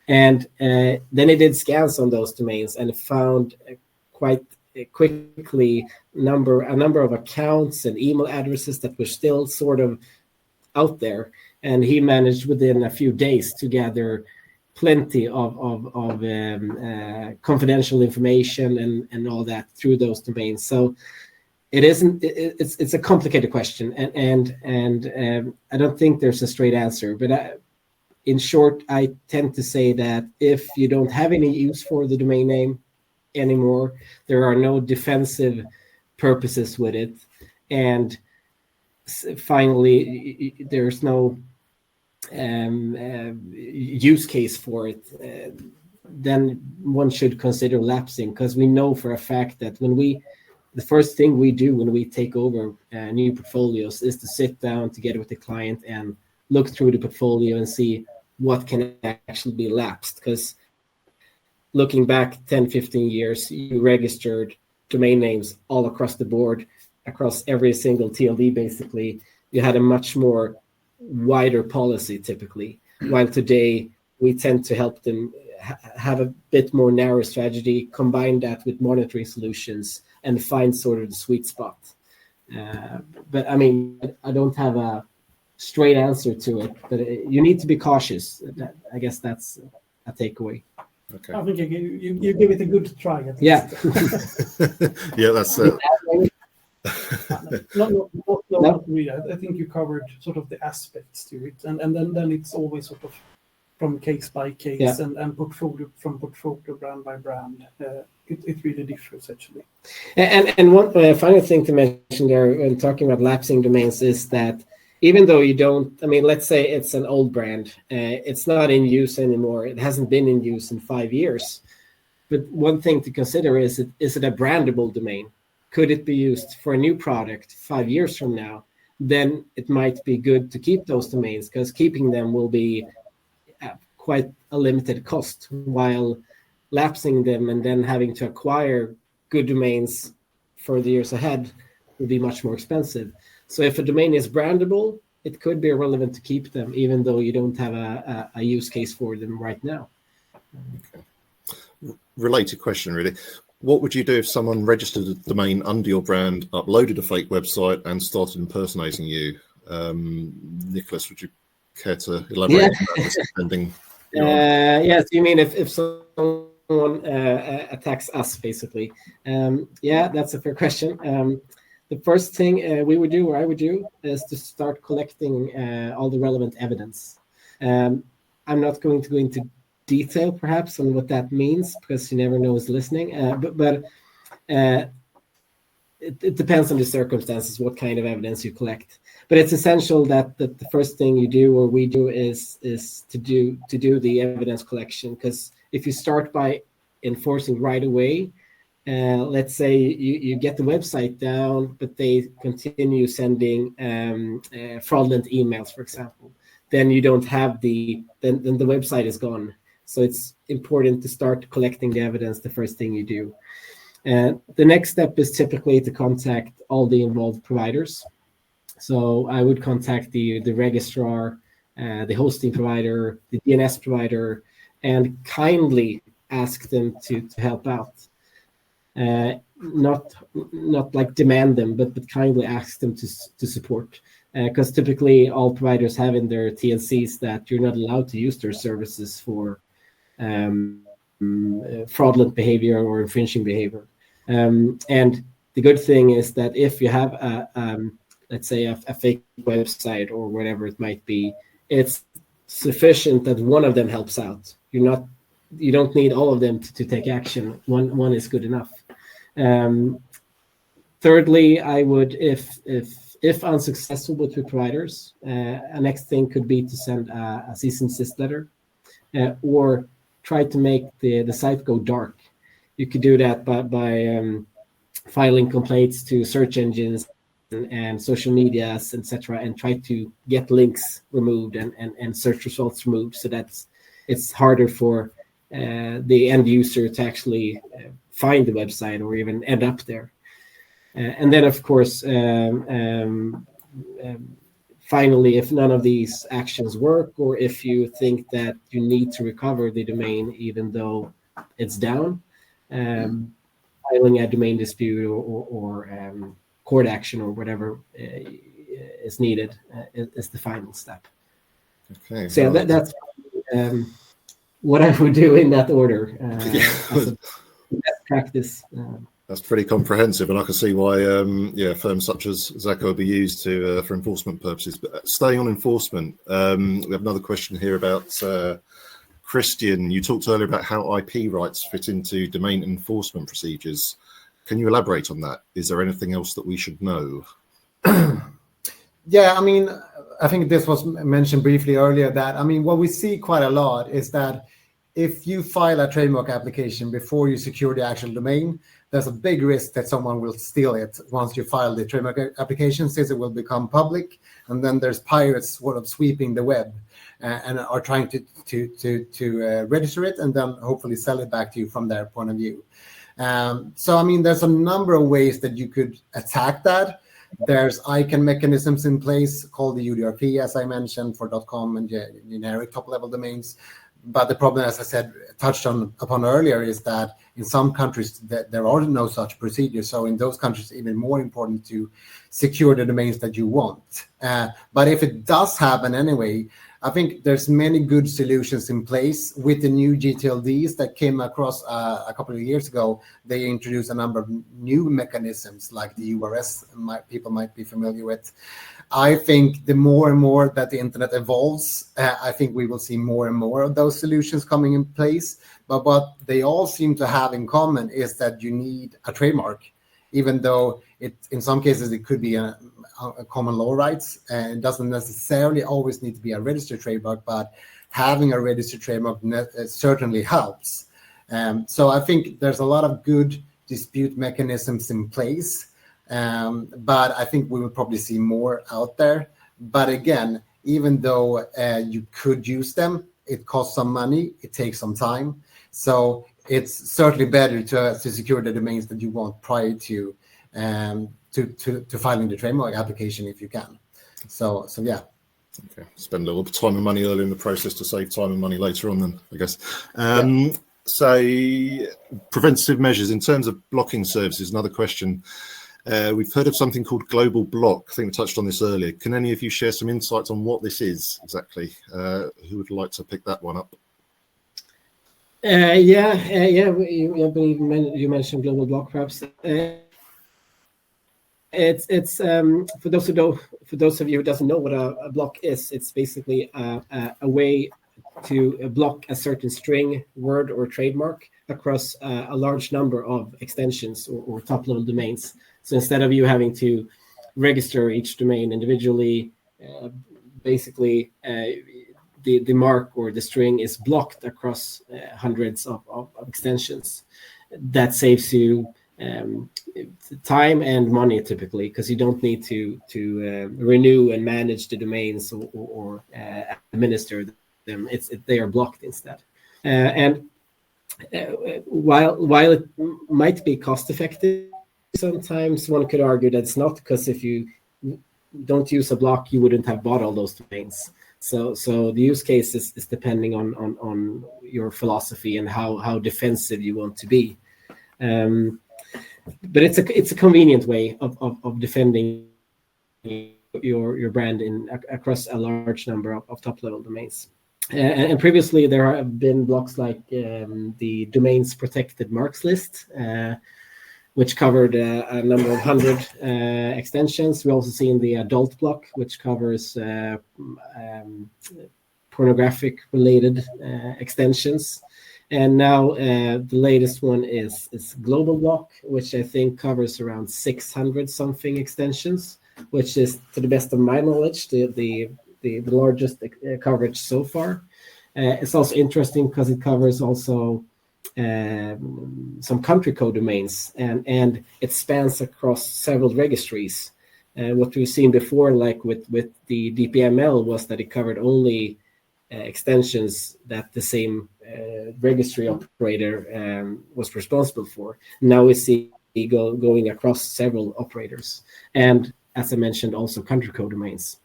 And then he did scans on those domains and found quite quickly a number of accounts and email addresses that were still sort of out there. And he managed within a few days to gather plenty of confidential information and all that through those domains. So it's a complicated question, and I don't think there's a straight answer. But in short, I tend to say that if you don't have any use for the domain name, anymore. There are no defensive purposes with it. And finally, there's no use case for it. Then one should consider lapsing, because we know for a fact that the first thing we do when we take over new portfolios is to sit down together with the client and look through the portfolio and see what can actually be lapsed. Because looking back 10, 15 years, you registered domain names all across the board, across every single TLD, basically. You had a much more wider policy typically, while today we tend to help them have a bit more narrow strategy, combine that with monitoring solutions, and find sort of the sweet spot. But I mean, I don't have a straight answer to it, but you need to be cautious. I guess that's a takeaway. Okay. I think you give it a good try. At least. Yeah. Yeah, that's not really. I think you covered sort of the aspects to it, and then it's always sort of from case by case and portfolio from portfolio, brand by brand. It really differs actually. And one final thing to mention there when talking about lapsing domains is that even though you don't, I mean, let's say it's an old brand, it's not in use anymore. It hasn't been in use in 5 years. But one thing to consider is it a brandable domain? Could it be used for a new product 5 years from now? Then it might be good to keep those domains, because keeping them will be quite a limited cost, while lapsing them and then having to acquire good domains for the years ahead will be much more expensive. So if a domain is brandable, it could be relevant to keep them, even though you don't have a use case for them right now. Okay. Related question, really. What would you do if someone registered a domain under your brand, uploaded a fake website, and started impersonating you? Nicholas, would you care to elaborate on that? Yes, you mean if someone attacks us, basically? Yeah, that's a fair question. The first thing we would do, or I would do, is to start collecting all the relevant evidence. I'm not going to go into detail, perhaps, on what that means, because you never know who's listening. But it depends on the circumstances, what kind of evidence you collect. But it's essential that the first thing you do, or we do, is to do the evidence collection. Because if you start by enforcing right away, let's say you get the website down, but they continue sending fraudulent emails, for example, then you don't have then the website is gone. So it's important to start collecting the evidence the first thing you do. The next step is typically to contact all the involved providers. So I would contact the registrar, the hosting provider, the DNS provider, and kindly ask them to help out. Not like demand them, but kindly ask them to support. Because typically all providers have in their TLCs that you're not allowed to use their services for fraudulent behavior or infringing behavior. And the good thing is that if you have let's say a fake website or whatever it might be, it's sufficient that one of them helps out. You don't need all of them to take action. One is good enough. Thirdly, I would, if unsuccessful with the providers, a next thing could be to send a cease and desist letter, or try to make the site go dark. You could do that by filing complaints to search engines and social medias, etc., and try to get links removed and search results removed, so that it's harder for the end user to actually find the website or even end up there. And then, of course, finally, if none of these actions work, or if you think that you need to recover the domain even though it's down, filing a domain dispute or court action or whatever is needed is the final step. Okay. So yeah, that's what I would do in that order as a best practice. That's pretty comprehensive, and I can see why firms such as Zacka will be used for enforcement purposes. But staying on enforcement, we have another question here about Christian, you talked earlier about how IP rights fit into domain enforcement procedures. Can you elaborate on that? Is there anything else that we should know? Yeah, I mean, I think this was mentioned briefly earlier that, I mean, what we see quite a lot is that if you file a trademark application before you secure the actual domain, there's a big risk that someone will steal it once you file the trademark application, since it will become public, and then there's pirates sort of sweeping the web and are trying to register it and then hopefully sell it back to you from their point of view. So, I mean, there's a number of ways that you could attack that. There's ICANN mechanisms in place called the UDRP, as I mentioned, for .com and generic top-level domains. But the problem, as I said, touched upon earlier, is that in some countries there are no such procedures. So in those countries, it's even more important to secure the domains that you want. But if it does happen anyway, I think there's many good solutions in place with the new GTLDs that came across a couple of years ago. They introduced a number of new mechanisms like the URS, people might be familiar with. I think the more and more that the internet evolves, I think we will see more and more of those solutions coming in place. But what they all seem to have in common is that you need a trademark, even though in some cases it could be a common law rights, and it doesn't necessarily always need to be a registered trademark, but having a registered trademark certainly helps. So I think there's a lot of good dispute mechanisms in place, but I think we will probably see more out there. But again, even though you could use them, it costs some money, it takes some time. So it's certainly better to secure the domains that you want prior to filing the trademark application if you can. So yeah. Okay, spend a little bit of time and money early in the process to save time and money later on then, I guess. So preventative measures in terms of blocking services, another question. We've heard of something called Global Block. I think we touched on this earlier. Can any of you share some insights on what this is exactly? Who would like to pick that one up? I believe you mentioned Global Block, perhaps. It's for those of you who doesn't know what a block is. It's basically a way to block a certain string, word, or trademark across a large number of extensions or top-level domains. So instead of you having to register each domain individually, basically the mark or the string is blocked across hundreds of extensions. That saves you time and money typically, because you don't need to renew and manage the domains or administer them. They are blocked instead. And while it might be cost effective, sometimes one could argue that it's not, because if you don't use a block, you wouldn't have bought all those domains. So the use case is depending on your philosophy and how defensive you want to be. But it's a convenient way of defending your brand across a large number of top-level domains. And previously there have been blocks like the Domains Protected Marks list, which covered a number of 100 extensions. We also seen the adult block, which covers pornographic-related extensions. And now the latest one is Global Block, which I think covers around 600 something extensions, which is, to the best of my knowledge, the largest coverage so far. It's also interesting because it covers also some country code domains, and it spans across several registries. What we've seen before, like with the DPML, was that it covered only extensions that the same registry operator was responsible for. Now we see going across several operators, and as I mentioned, also country code domains.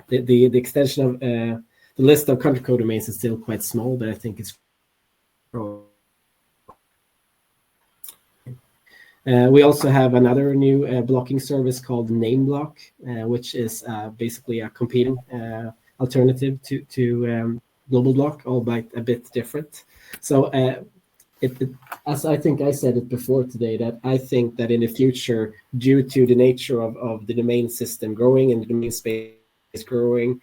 The extension of the list of country code domains is still quite small, but I think it's growing. We also have another new blocking service called NameBlock, which is basically a competing alternative to Global Block, albeit a bit different. So as I think I said it before today, that I think that in the future, due to the nature of the domain system growing and the domain space growing,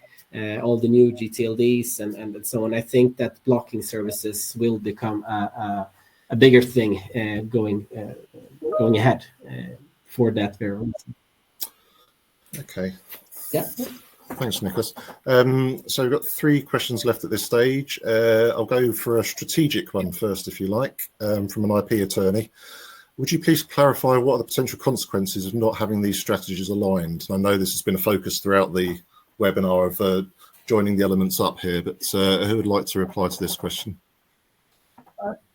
all the new GTLDs and so on. I think that blocking services will become a bigger thing going ahead for that very reason. Okay. Yeah. Thanks, Nicholas. So we've got 3 questions left at this stage. I'll go for a strategic one first, if you like, from an IP attorney. Would you please clarify what are the potential consequences of not having these strategies aligned? And I know this has been a focus throughout the webinar of joining the elements up here, but who would like to reply to this question?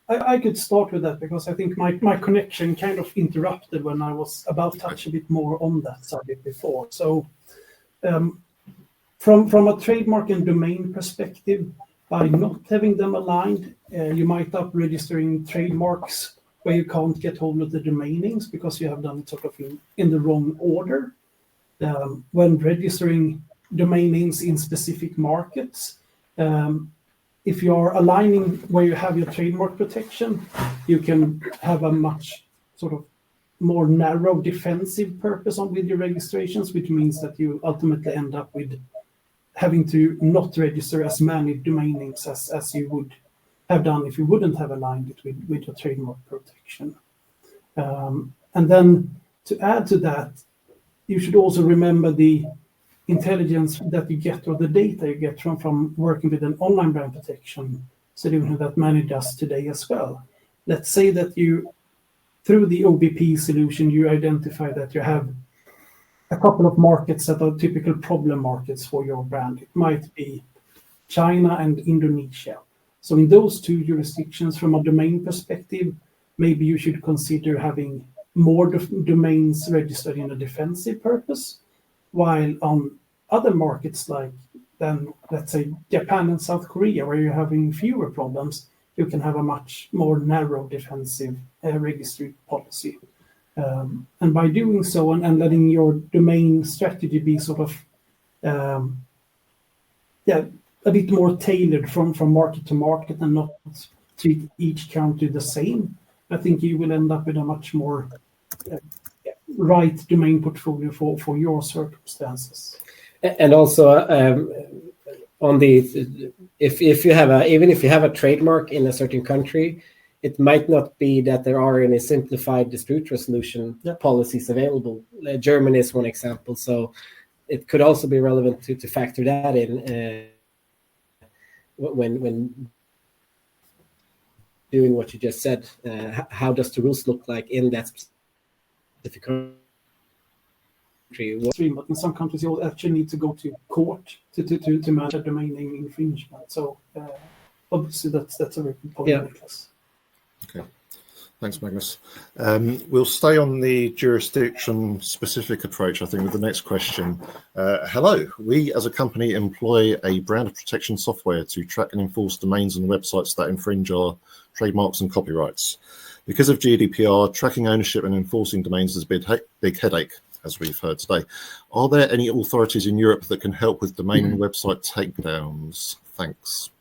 I could start with that because I think my connection kind of interrupted when I was about to touch a bit more on that subject before. So from a trademark and domain perspective, by not having them aligned, you might up registering trademarks where you can't get hold of the domain names because you have done it sort of in the wrong order. When registering domain names in specific markets, if you are aligning where you have your trademark protection, you can have a much sort of more narrow defensive purpose with your registrations, which means that you ultimately end up with having to not register as many domain names as you would have done if you wouldn't have aligned it with your trademark protection. And then to add to that, you should also remember the intelligence that you get or the data you get from working with an online brand protection solution that many does today as well. Let's say that you, through the OBP solution, you identify that you have a couple of markets that are typical problem markets for your brand. It might be China and Indonesia. So in those 2 jurisdictions, from a domain perspective, maybe you should consider having more domains registered in a defensive purpose, while on other markets like then, let's say, Japan and South Korea, where you're having fewer problems, you can have a much more narrow defensive registry policy. And by doing so and letting your domain strategy be sort of a bit more tailored from market to market and not treat each country the same, I think you will end up with a much more right domain portfolio for your circumstances. And also on the if you have even if you have a trademark in a certain country, it might not be that there are any simplified dispute resolution policies available. Germany is one example, so it could also be relevant to factor that in when doing what you just said. How does the rules look like in that specific country? But in some countries, you actually need to go to court to manage a domain name infringement. So obviously, that's a very good point, Niklas. Okay, thanks, Magnus. We'll stay on the jurisdiction-specific approach, I think, with the next question. Hello, we as a company employ a brand protection software to track and enforce domains and websites that infringe our trademarks and copyrights. Because of GDPR, tracking ownership and enforcing domains is a big headache, as we've heard today. Are there any authorities in Europe that can help with domain and website takedowns? Thanks.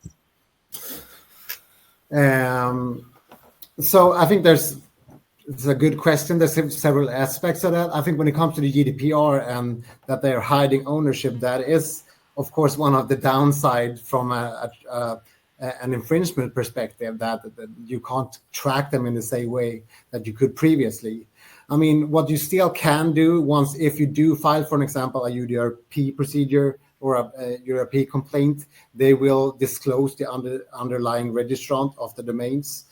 So I think it's a good question. There's several aspects of that. I think when it comes to the GDPR and that they're hiding ownership, that is, of course, one of the downside from an infringement perspective, that you can't track them in the same way that you could previously. I mean, what you still can do if you do file, for an example, a UDRP procedure or a UDRP complaint, they will disclose the underlying registrant of the domains.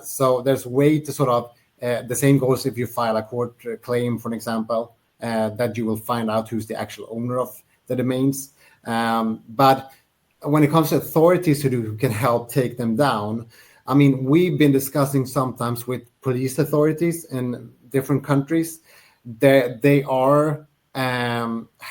So there's a way to sort of, the same goes if you file a court claim, for an example, that you will find out who's the actual owner of the domains. But when it comes to authorities who can help take them down, I mean, we've been discussing sometimes with police authorities in different countries. They are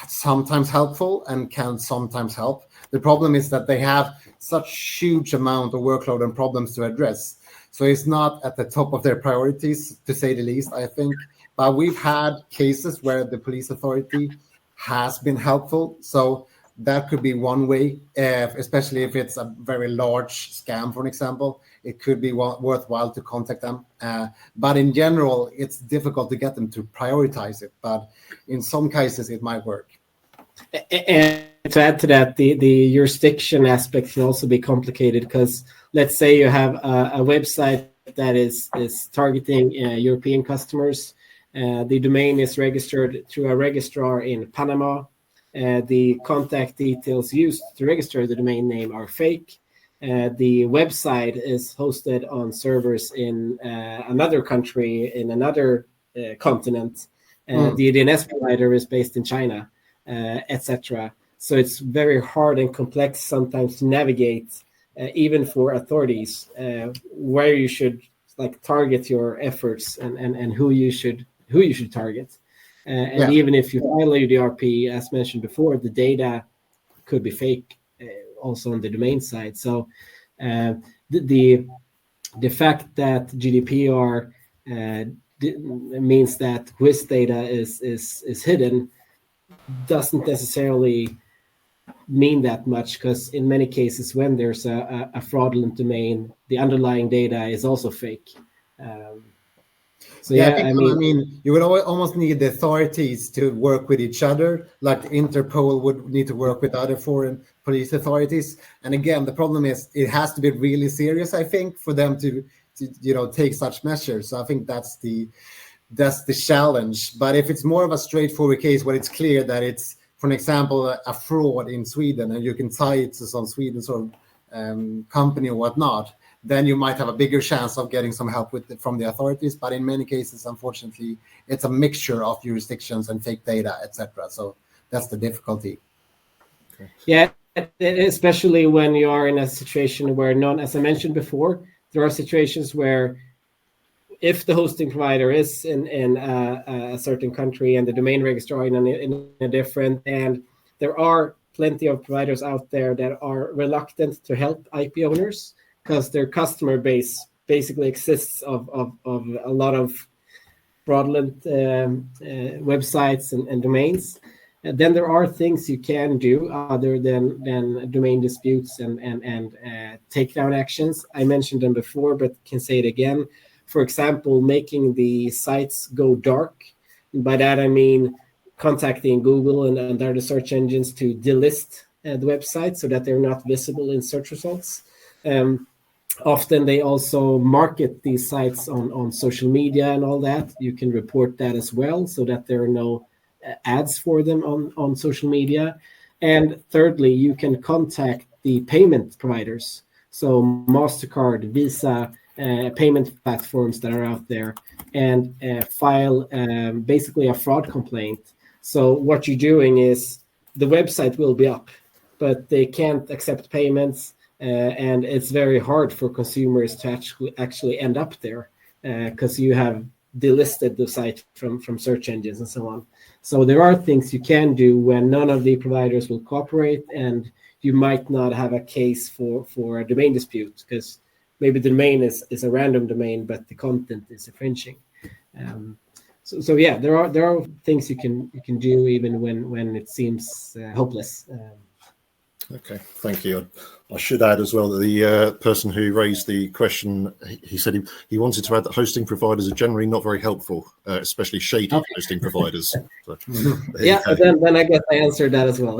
sometimes helpful and can sometimes help. The problem is that they have such huge amount of workload and problems to address. So it's not at the top of their priorities, to say the least, I think. But we've had cases where the police authority has been helpful. So that could be one way, especially if it's a very large scam, for an example. It could be worthwhile to contact them. But in general, it's difficult to get them to prioritize it. But in some cases, it might work. to add to that, the jurisdiction aspect can also be complicated, because let's say you have a website that is targeting European customers. The domain is registered through a registrar in Panama. The contact details used to register the domain name are fake. The website is hosted on servers in another country, in another continent. The DNS provider is based in China, etc. So it's very hard and complex sometimes to navigate, even for authorities, where you should target your efforts and who you should target. Even if you file a UDRP, as mentioned before, the data could be fake also on the domain side. So the fact that GDPR means that WIS data is hidden doesn't necessarily mean that much, because in many cases when there's a fraudulent domain, the underlying data is also fake. I mean, you would almost need the authorities to work with each other, like Interpol would need to work with other foreign police authorities. And again, the problem is it has to be really serious, I think, for them to take such measures. So I think that's the challenge. But if it's more of a straightforward case where it's clear that it's, for example, a fraud in Sweden, and you can tie it to some Sweden sort of company or whatnot, then you might have a bigger chance of getting some help from the authorities. But in many cases, unfortunately, it's a mixture of jurisdictions and fake data, etc. So that's the difficulty. Okay. Yeah, especially when you are in a situation where as I mentioned before, there are situations where if the hosting provider is in a certain country and the domain registrar in a different, and there are plenty of providers out there that are reluctant to help IP owners, because their customer base basically exists of a lot of fraudulent websites and domains. And then there are things you can do other than domain disputes and takedown actions. I mentioned them before, but can say it again. For example, making the sites go dark. And by that, I mean contacting Google and other search engines to delist the website so that they're not visible in search results. Often they also market these sites on social media and all that. You can report that as well, so that there are no ads for them on social media. And thirdly, you can contact the payment providers. So MasterCard, Visa, payment platforms that are out there, and file basically a fraud complaint. So what you're doing is the website will be up, but they can't accept payments. And it's very hard for consumers to actually end up there, because you have delisted the site from search engines and so on. So there are things you can do when none of the providers will cooperate, and you might not have a case for a domain dispute, because maybe the domain is a random domain, but the content is infringing. So yeah, there are things you can do even when it seems hopeless. Okay, thank you. I should add as well that the person who raised the question, he said he wanted to add that hosting providers are generally not very helpful, especially shady hosting providers. So, then I guess I answered that as well.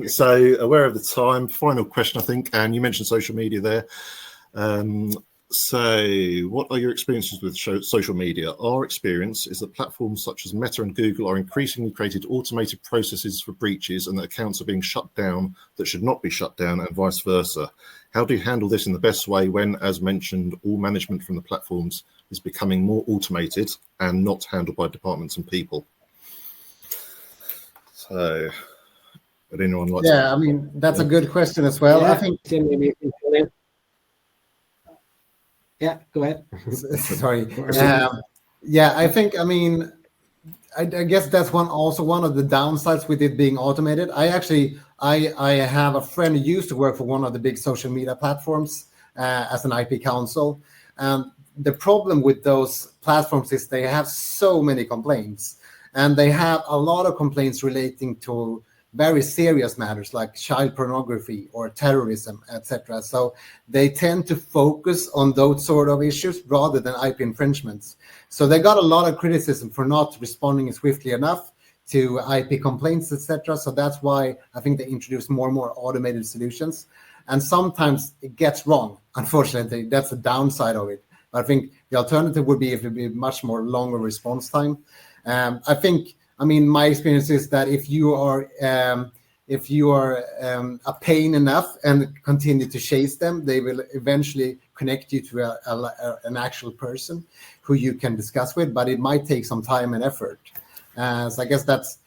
So aware of the time, final question, I think, and you mentioned social media there. So what are your experiences with social media? Our experience is that platforms such as Meta and Google are increasingly created automated processes for breaches, and that accounts are being shut down that should not be shut down, and vice versa. How do you handle this in the best way when, as mentioned, all management from the platforms is becoming more automated and not handled by departments and people? So would anyone like to? I mean, that's a good question as well. I think Yeah, go ahead. Sorry. I think, I mean, I guess that's one of the downsides with it being automated. I have a friend who used to work for one of the big social media platforms as an IP counsel. The problem with those platforms is they have so many complaints, and they have a lot of complaints relating to very serious matters like child pornography or terrorism, etc. So they tend to focus on those sort of issues rather than IP infringements. So they got a lot of criticism for not responding swiftly enough to IP complaints, etc. So that's why I think they introduce more and more automated solutions. And sometimes it gets wrong, unfortunately. That's the downside of it. But I think the alternative would be if it would be much more longer response time. I mean, my experience is that if you are a pain enough and continue to chase them, they will eventually connect you to an actual person who you can discuss with, but it might take some time and effort. So I guess that's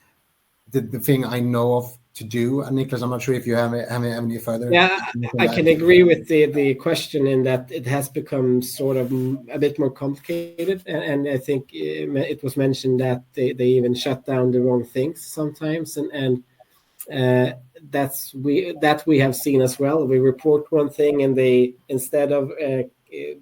the thing I know of to do. And Niklas, I'm not sure if you have any further. Yeah, I can agree with the question in that it has become sort of a bit more complicated, and I think it was mentioned that they even shut down the wrong things sometimes, and that we have seen as well. We report one thing, and they, instead of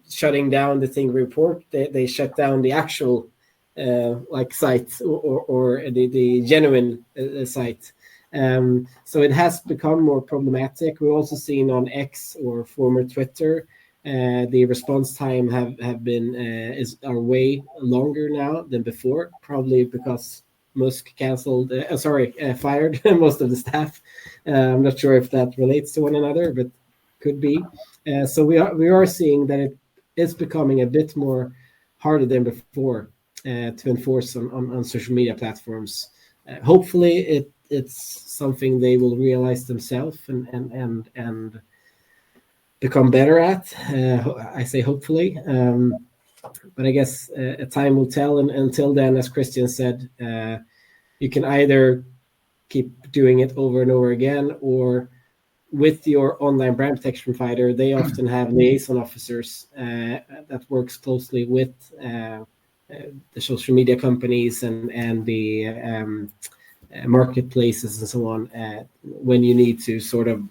shutting down the thing we report, they shut down the actual like site or the genuine site. So it has become more problematic. We've also seen on X, or former Twitter, the response time are way longer now than before, probably because Musk fired most of the staff. I'm not sure if that relates to one another, but could be. So we are seeing that it is becoming a bit more harder than before to enforce on social media platforms. Hopefully it's something they will realize themselves and become better at. I say hopefully, but I guess time will tell. And until then, as Christian said, you can either keep doing it over and over again, or with your online brand protection provider, they often have liaison officers that works closely with the social media companies and the marketplaces and so on, when you need to sort of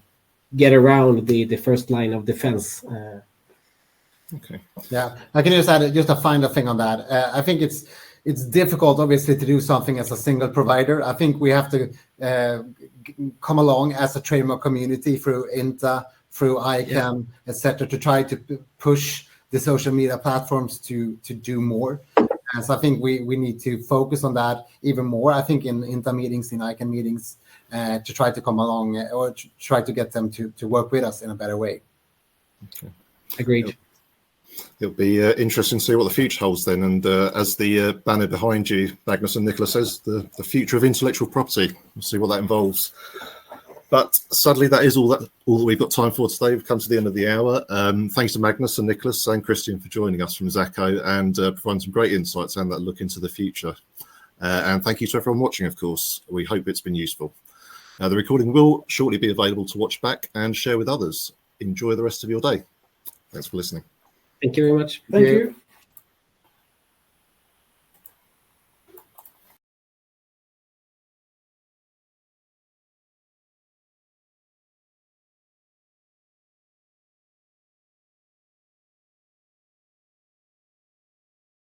get around the first line of defense. Okay. Yeah, I can just add just a final thing on that. I think it's difficult, obviously, to do something as a single provider. I think we have to come along as a trademark community through INTA, through ICANN, etc., to try to push the social media platforms to do more. And so I think we need to focus on that even more. I think in INTA meetings, in ICANN meetings, to try to come along or to try to get them to work with us in a better way. Okay. Agreed. It'll be interesting to see what the future holds then. And as the banner behind you, Magnus and Nicholas, says, the future of intellectual property. We'll see what that involves. But sadly, that is all that we've got time for today. We've come to the end of the hour. Thanks to Magnus and Nicholas and Christian for joining us from Zacco and providing some great insights and that look into the future. And thank you to everyone watching, of course. We hope it's been useful. The recording will shortly be available to watch back and share with others. Enjoy the rest of your day. Thanks for listening. Thank you very much. Thank you.